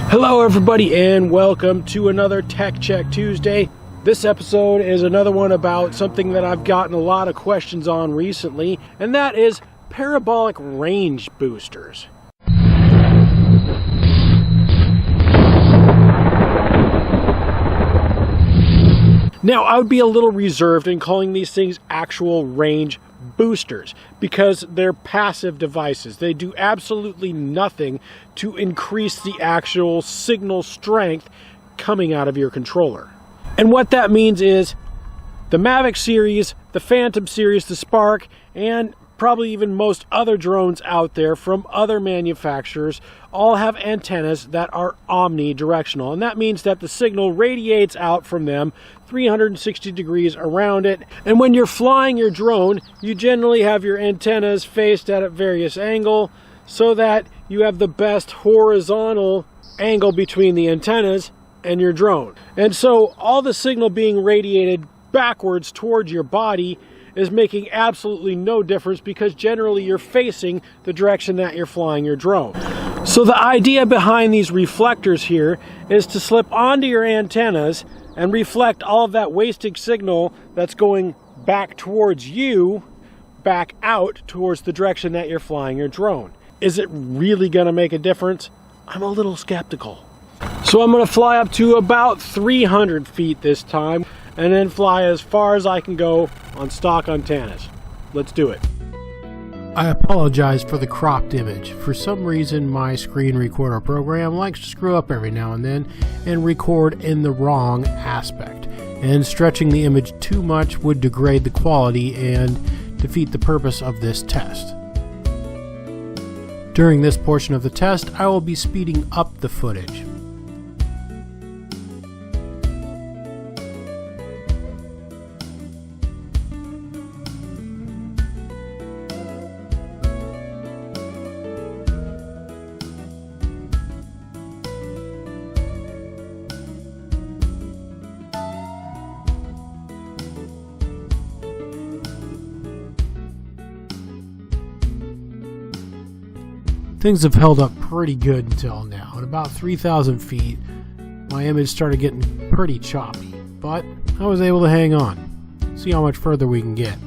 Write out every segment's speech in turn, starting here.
Hello everybody and welcome to another Tech Check Tuesday. This episode is another one about something that I've gotten a lot of questions on recently, and that is parabolic range boosters. Now, I would be a little reserved in calling these things actual range boosters because they're passive devices. They do absolutely nothing to increase the actual signal strength coming out of your controller. And what that means is the Mavic series, the Phantom series, the Spark, and probably even most other drones out there from other manufacturers all have antennas that are omnidirectional, and that means that the signal radiates out from them 360 degrees around it. And when you're flying your drone, you generally have your antennas faced at a various angle so that you have the best horizontal angle between the antennas and your drone. And so all the signal being radiated backwards towards your body is making absolutely no difference because generally you're facing the direction that you're flying your drone. So the idea behind these reflectors here is to slip onto your antennas and reflect all of that wasted signal that's going back towards you, back out towards the direction that you're flying your drone. Is it really going to make a difference? I'm a little skeptical. So I'm going to fly up to about 300 feet this time, and then fly as far as I can go on stock antennas. Let's do it. I apologize for the cropped image. For some reason, my screen recorder program likes to screw up every now and then and record in the wrong aspect. And stretching the image too much would degrade the quality and defeat the purpose of this test. During this portion of the test, I will be speeding up the footage. Things have held up pretty good until now. At about 3,000 feet, my image started getting pretty choppy, but I was able to hang on. See how much further we can get.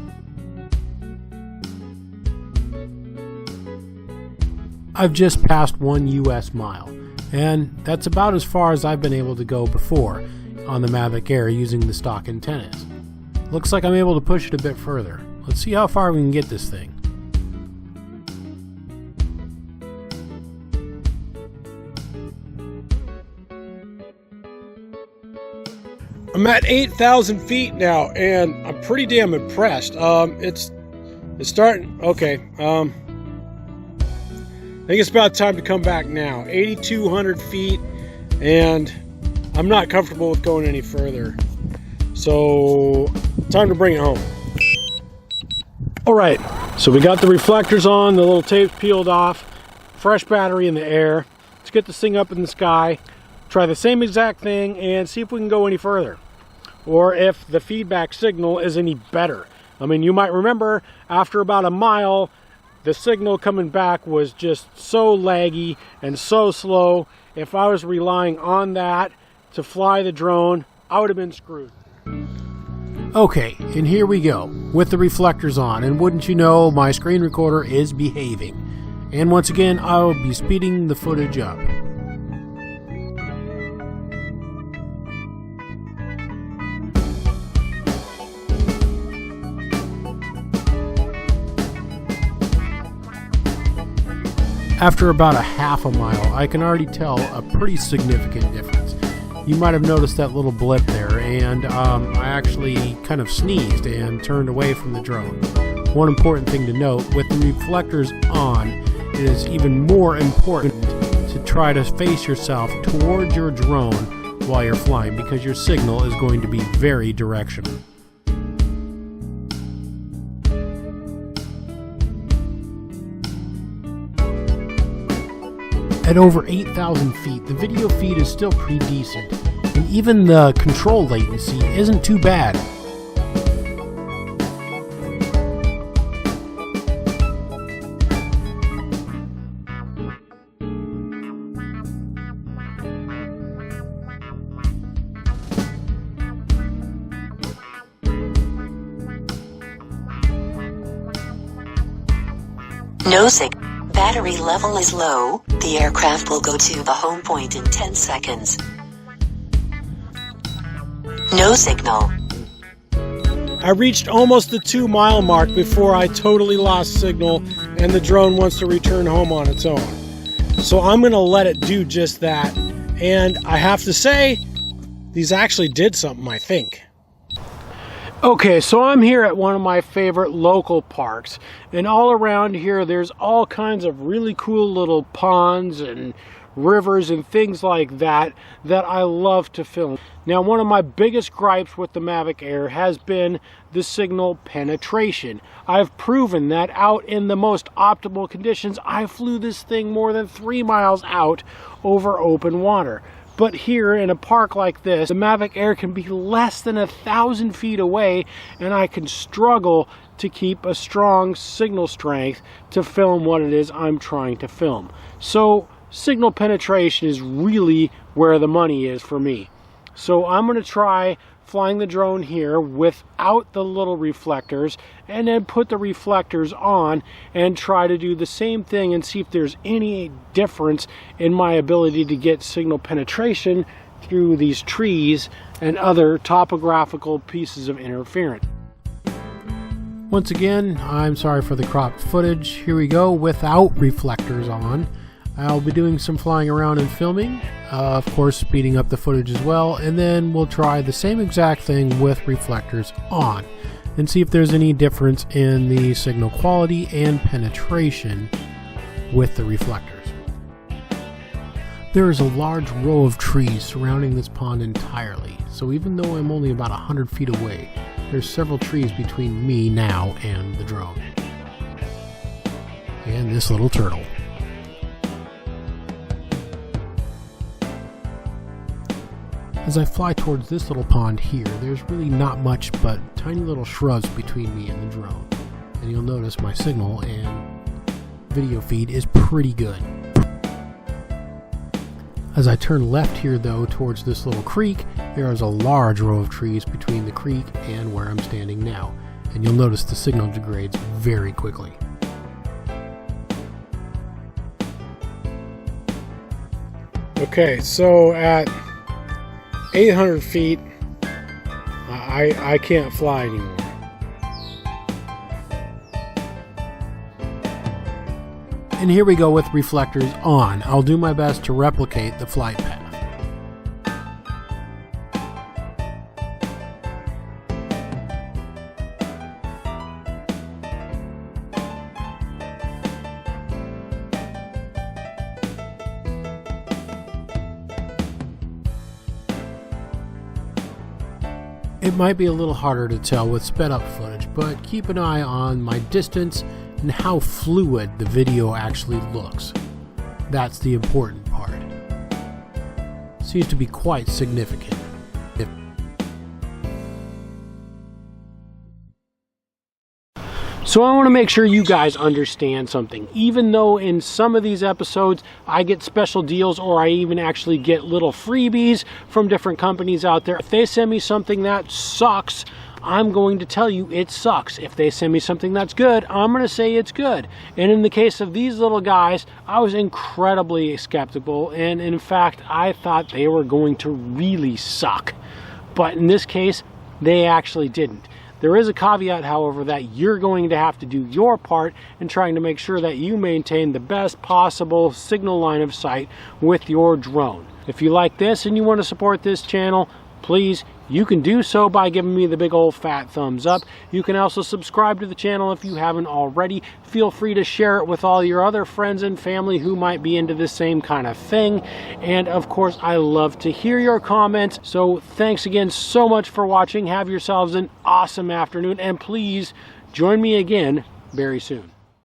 I've just passed 1 US mile, and that's about as far as I've been able to go before on the Mavic Air using the stock antennas. Looks like I'm able to push it a bit further. Let's see how far we can get this thing. I'm at 8,000 feet now, and I'm pretty damn impressed. It's starting. Okay. I think it's about time to come back now. 8,200 feet, and I'm not comfortable with going any further. So, time to bring it home. All right. So we got the reflectors on, the little tape's peeled off, fresh battery in the air. Let's get this thing up in the sky. Try the same exact thing and see if we can go any further, or if the feedback signal is any better. I mean, you might remember after about a mile, the signal coming back was just so laggy and so slow. If I was relying on that to fly the drone, I would have been screwed. Okay, and here we go with the reflectors on, and wouldn't you know, my screen recorder is behaving. And once again, I will be speeding the footage up. After about a half a mile, I can already tell a pretty significant difference. You might have noticed that little blip there, and I actually kind of sneezed and turned away from the drone. One important thing to note, with the reflectors on, it is even more important to try to face yourself towards your drone while you're flying, because your signal is going to be very directional. At over 8,000 feet, the video feed is still pretty decent, and even the control latency isn't too bad. No battery level is low. The aircraft will go to the home point in 10 seconds. No signal. I reached almost the 2-mile mark before I totally lost signal and the drone wants to return home on its own. So I'm going to let it do just that. And I have to say, these actually did something, I think. Okay, so I'm here at one of my favorite local parks, and all around here there's all kinds of really cool little ponds and rivers and things like that that I love to film. Now, one of my biggest gripes with the Mavic Air has been the signal penetration. I've proven that out in the most optimal conditions, I flew this thing more than 3 miles out over open water. But here in a park like this, the Mavic Air can be less than 1,000 feet away, and I can struggle to keep a strong signal strength to film what it is I'm trying to film. So signal penetration is really where the money is for me. So I'm going to try flying the drone here without the little reflectors, and then put the reflectors on and try to do the same thing and see if there's any difference in my ability to get signal penetration through these trees and other topographical pieces of interference. Once again, I'm sorry for the cropped footage. Here we go without reflectors on. I'll be doing some flying around and filming, of course speeding up the footage as well, and then we'll try the same exact thing with reflectors on and see if there's any difference in the signal quality and penetration with the reflectors. There is a large row of trees surrounding this pond entirely, so even though I'm only about 100 feet away, there's several trees between me now and the drone. And this little turtle. As I fly towards this little pond here, there's really not much but tiny little shrubs between me and the drone. And you'll notice my signal and video feed is pretty good. As I turn left here though towards this little creek, there is a large row of trees between the creek and where I'm standing now. And you'll notice the signal degrades very quickly. Okay, so at 800 feet, I can't fly anymore. And here we go with reflectors on. I'll do my best to replicate the flight path. It might be a little harder to tell with sped up footage, but keep an eye on my distance and how fluid the video actually looks. That's the important part. Seems to be quite significant. So I want to make sure you guys understand something. Even though in some of these episodes I get special deals, or I even actually get little freebies from different companies out there, if they send me something that sucks, I'm going to tell you it sucks. If they send me something that's good, I'm going to say it's good. And in the case of these little guys, I was incredibly skeptical, and in fact I thought they were going to really suck. But in this case, they actually didn't. There is a caveat, however, that you're going to have to do your part in trying to make sure that you maintain the best possible signal line of sight with your drone. If you like this and you want to support this channel, please, you can do so by giving me the big old fat thumbs up. You can also subscribe to the channel if you haven't already. Feel free to share it with all your other friends and family who might be into the same kind of thing. And of course, I love to hear your comments. So thanks again so much for watching. Have yourselves an awesome afternoon, and please join me again very soon.